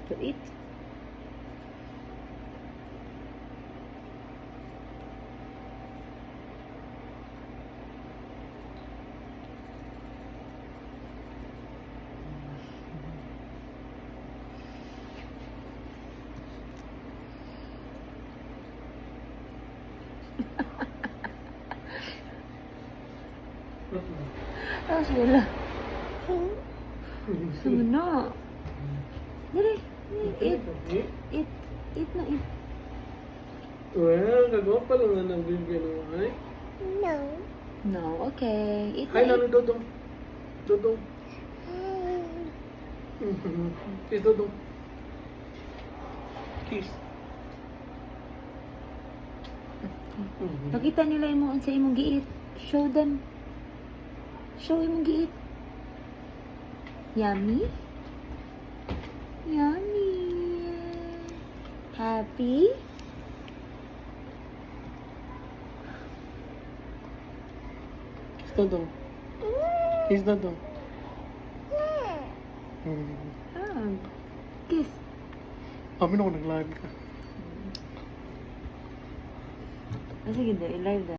To eat. Ah, sila. Sumuna. Dali. Eat. Eat. Eat na, eat. Well, kagwapa lang na nagbibigay ng ay. No, okay. Eat Hi, na, Nano eat. Dodong. Dodong. Kiss Dodong. Kiss. Pakita nila yung sa imong giit. Show them. Show imong giit. Yummy? Yummy. Happy? Kiss Dodong. Kiss Dodong. Ah. Kiss. Kami na ako nag-live ka. Ah, sige, i-live na.